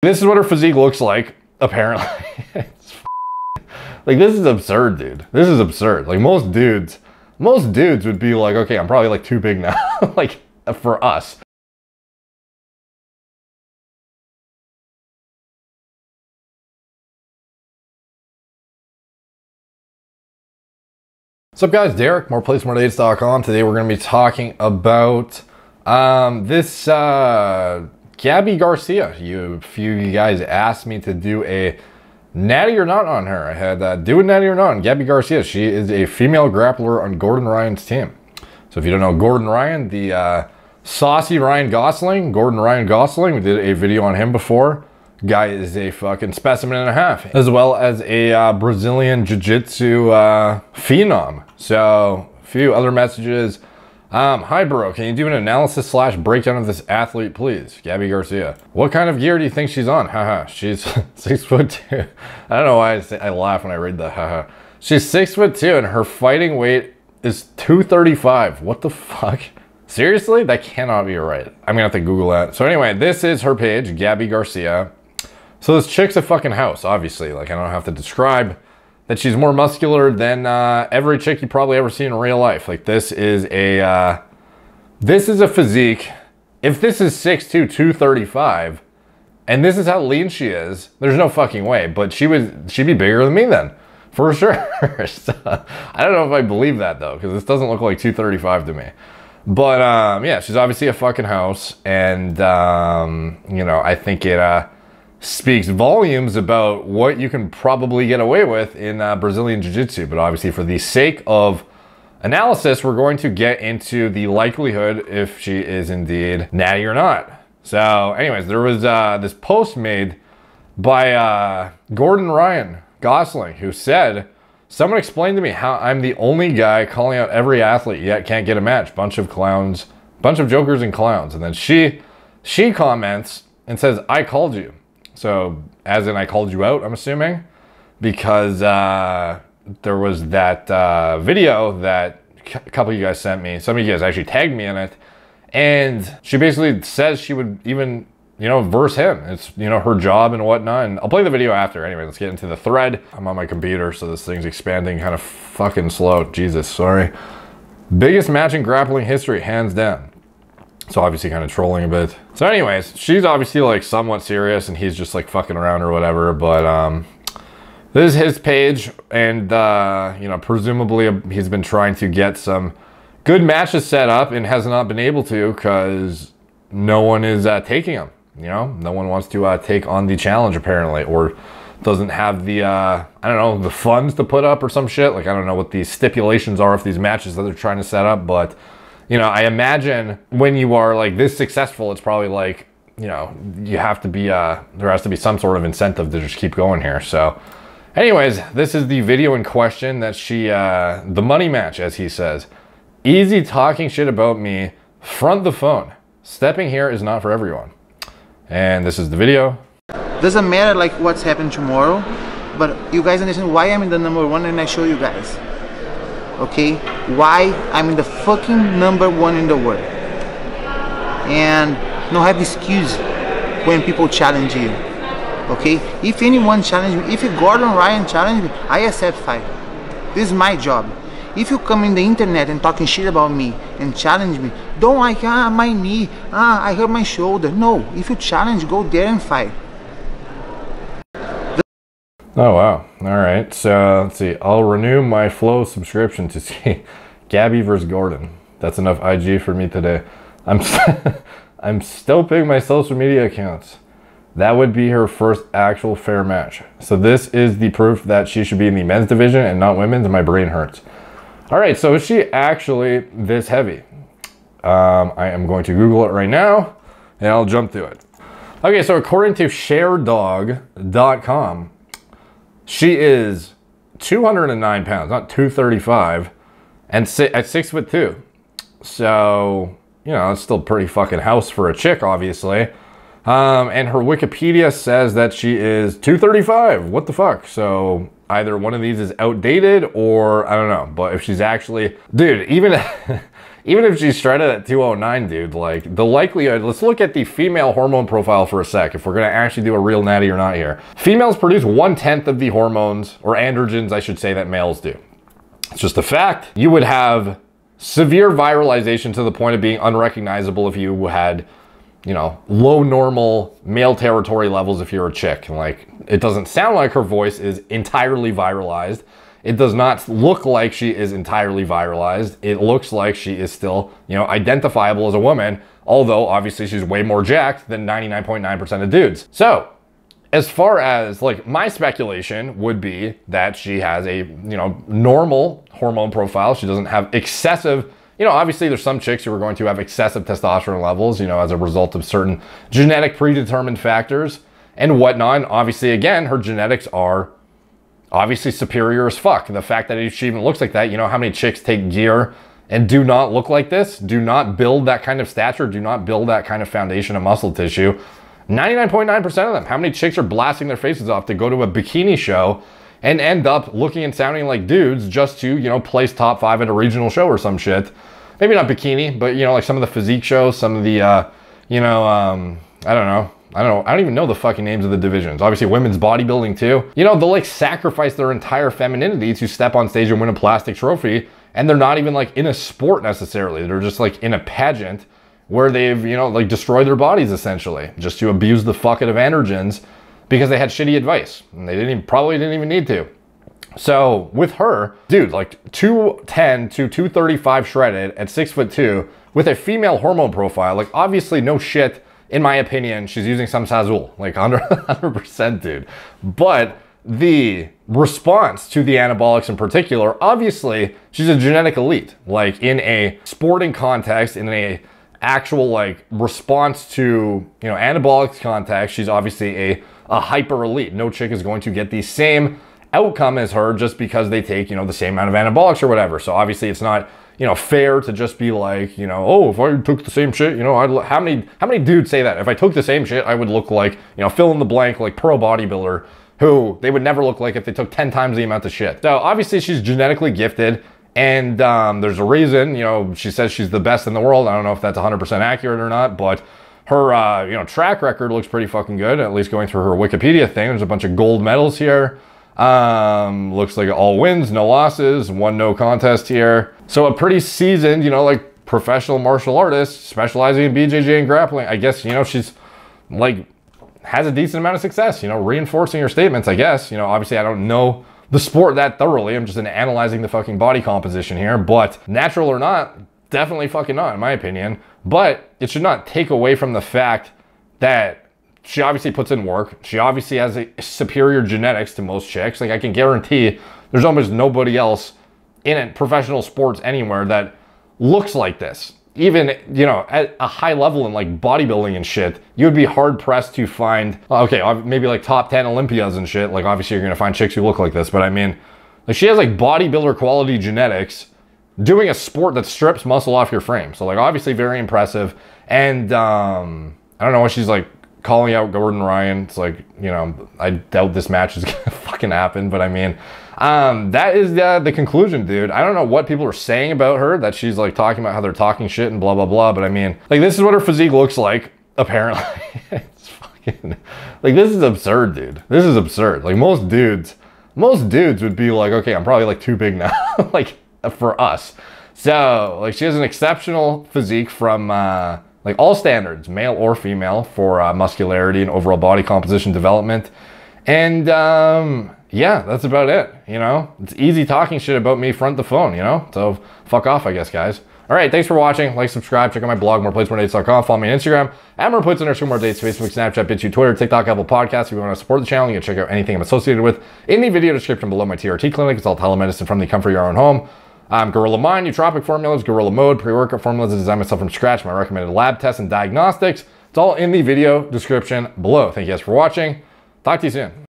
This is what her physique looks like, apparently. Like, this is absurd, dude. This is absurd. Like, most dudes would be like, okay, I'm probably like too big now. Like, for us. What's up, guys? Derek, moreplacemoredates.com. Today we're going to be talking about this Gabi Garcia. A few of you guys asked me to do a natty or not on her. I had do a natty or not on Gabi Garcia. She is a female grappler on Gordon Ryan's team. So if you don't know Gordon Ryan, the saucy Ryan Gosling, Gordon Ryan Gosling, we did a video on him before. Guy is a fucking specimen and a half, as well as a Brazilian jiu-jitsu phenom. So a few other messages. Hi bro, can you do an analysis / breakdown of this athlete, please? Gabi Garcia. What kind of gear do you think she's on? Haha, she's 6'2". I don't know why I laugh when I read that. Haha. She's 6'2" and her fighting weight is 235. What the fuck? Seriously? That cannot be right. I'm gonna have to Google that. So anyway, this is her page, Gabi Garcia. So this chick's a fucking house, obviously. Like, I don't have to describe that she's more muscular than every chick you probably ever seen in real life. Like, this is a physique. If this is 6'2", 235, and this is how lean she is, there's no fucking way. But she'd be bigger than me then, for sure. So, I don't know if I believe that though, because this doesn't look like 235 to me. But yeah, she's obviously a fucking house, and you know, I think it speaks volumes about what you can probably get away with in Brazilian Jiu-Jitsu. But obviously, for the sake of analysis, we're going to get into the likelihood if she is indeed natty or not. So anyways, there was this post made by Gordon Ryan Gosling, who said, someone explained to me how I'm the only guy calling out every athlete yet can't get a match. Bunch of clowns, bunch of jokers and clowns. And then she comments and says, I called you. So, as in I called you out, I'm assuming, because there was that video that a couple of you guys sent me. Some of you guys actually tagged me in it. And she basically says she would even, you know, verse him. It's, you know, her job and whatnot. And I'll play the video after. Anyway, let's get into the thread. I'm on my computer, so this thing's expanding kind of fucking slow. Jesus, sorry. Biggest match in grappling history, hands down. So obviously kind of trolling a bit. So anyways, she's obviously like somewhat serious and he's just like fucking around or whatever. But this is his page, and you know, presumably he's been trying to get some good matches set up and has not been able to because no one is taking him. You know, no one wants to take on the challenge apparently, or doesn't have the, I don't know, the funds to put up or some shit. Like, I don't know what the stipulations are of these matches that they're trying to set up, but you know, I imagine when you are like this successful, it's probably like, you know, you have to be, there has to be some sort of incentive to just keep going here. So anyways, this is the video in question that she, the money match, as he says. Easy talking shit about me, front the phone. Stepping here is not for everyone. And this is the video. Doesn't matter like what's happening tomorrow, but you guys understand why I'm in the #1 and I show you guys. Okay, why I'm in the fucking #1 in the world, and no have excuse when people challenge you. Okay, if anyone challenge me, if Gordon Ryan challenge me, I accept fight. This is my job. If you come in the internet and talking shit about me and challenge me, don't like, my knee, I hurt my shoulder. No, if you challenge, go there and fight. Oh, wow. All right. So let's see. I'll renew my Flow subscription to see Gabi versus Gordon. That's enough IG for me today. I'm stoping my social media accounts. That would be her first actual fair match. So this is the proof that she should be in the men's division and not women's, and my brain hurts. All right. So is she actually this heavy? I am going to Google it right now and I'll jump to it. Okay. So according to sharedog.com, she is 209 pounds, not 235, and at 6'2". So, you know, it's still pretty fucking house for a chick, obviously. And her Wikipedia says that she is 235. What the fuck? So either one of these is outdated or I don't know. But if she's actually, dude, even even if she's shredded at 209, dude, like the likelihood, let's look at the female hormone profile for a sec, if we're gonna actually do a real natty or not here. Females produce 1/10 of the hormones, or androgens, I should say, that males do. It's just a fact. You would have severe viralization to the point of being unrecognizable if you had, you know, low normal male territory levels if you're a chick. Like, it doesn't sound like her voice is entirely viralized. It does not look like she is entirely viralized. It looks like she is still, you know, identifiable as a woman, although obviously she's way more jacked than 99.9% of dudes. So, as far as, like, my speculation would be that she has a, you know, normal hormone profile. She doesn't have excessive, you know, obviously there's some chicks who are going to have excessive testosterone levels, you know, as a result of certain genetic predetermined factors and whatnot. And obviously, again, her genetics are obviously superior as fuck. The fact that she even looks like that, you know how many chicks take gear and do not look like this, do not build that kind of stature, do not build that kind of foundation of muscle tissue. 99.9% of them. How many chicks are blasting their faces off to go to a bikini show and end up looking and sounding like dudes just to, you know, place top 5 at a regional show or some shit? Maybe not bikini, but, you know, like some of the physique shows, some of the, you know, I don't know. I don't even know the fucking names of the divisions. Obviously, women's bodybuilding too. You know, they'll like sacrifice their entire femininity to step on stage and win a plastic trophy. And they're not even like in a sport necessarily. They're just like in a pageant where they've, you know, like destroyed their bodies essentially just to abuse the fuck out of androgens because they had shitty advice. And they probably didn't even need to. So with her, dude, like 210 to 235 shredded at 6'2" with a female hormone profile, like obviously no shit. In my opinion, she's using some Sazul, like 100%, dude. But the response to the anabolics in particular, obviously, she's a genetic elite. Like in a sporting context, in a actual like response to, you know, anabolics context, she's obviously a hyper elite. No chick is going to get the same outcome as her just because they take, you know, the same amount of anabolics or whatever. So obviously it's not, you know, fair to just be like, you know, oh, if I took the same shit, you know, how many dudes say that? If I took the same shit, I would look like, you know, fill in the blank, like pro bodybuilder, who they would never look like if they took 10 times the amount of shit. So obviously she's genetically gifted, and there's a reason, you know, she says she's the best in the world. I don't know if that's 100% accurate or not, but her, you know, track record looks pretty fucking good, at least going through her Wikipedia thing. There's a bunch of gold medals here. Looks like all wins, no losses, one no contest here. So a pretty seasoned, you know, like professional martial artist specializing in BJJ and grappling. I guess, you know, she's like has a decent amount of success, you know, reinforcing her statements, I guess. You know, obviously I don't know the sport that thoroughly. I'm just analyzing the fucking body composition here, but natural or not, definitely fucking not in my opinion. But it should not take away from the fact that she obviously puts in work. She obviously has a superior genetics to most chicks. Like I can guarantee there's almost nobody else in professional sports anywhere that looks like this. Even, you know, at a high level in like bodybuilding and shit, you would be hard pressed to find, okay, maybe like top 10 Olympias and shit. Like obviously you're gonna find chicks who look like this, but I mean, like she has like bodybuilder quality genetics doing a sport that strips muscle off your frame. So like obviously very impressive. And I don't know what she's like calling out Gordon Ryan. It's like, you know, I doubt this match is gonna fucking happen, but I mean, that is the conclusion, dude. I don't know what people are saying about her, that she's like talking about how they're talking shit and blah, blah, blah. But I mean, like this is what her physique looks like, apparently. It's fucking, like this is absurd, dude. This is absurd. Like most dudes would be like, okay, I'm probably like too big now, like for us. So like she has an exceptional physique from, like all standards, male or female, for muscularity and overall body composition development. And yeah, that's about it, you know? It's easy talking shit about me front the phone, you know? So fuck off, I guess, guys. All right, thanks for watching. Like, subscribe, check out my blog, moreplates.com. Follow me on Instagram, at moreplates_more_dates, Facebook, Snapchat, BitChute, Twitter, TikTok, Apple Podcasts. If you want to support the channel, you can check out anything I'm associated with in the video description below. My TRT clinic. It's all telemedicine from the comfort of your own home. Gorilla Mind, nootropic formulas, Gorilla Mode, pre-workout formulas, I designed myself from scratch, my recommended lab tests and diagnostics. It's all in the video description below. Thank you guys for watching. Talk to you soon.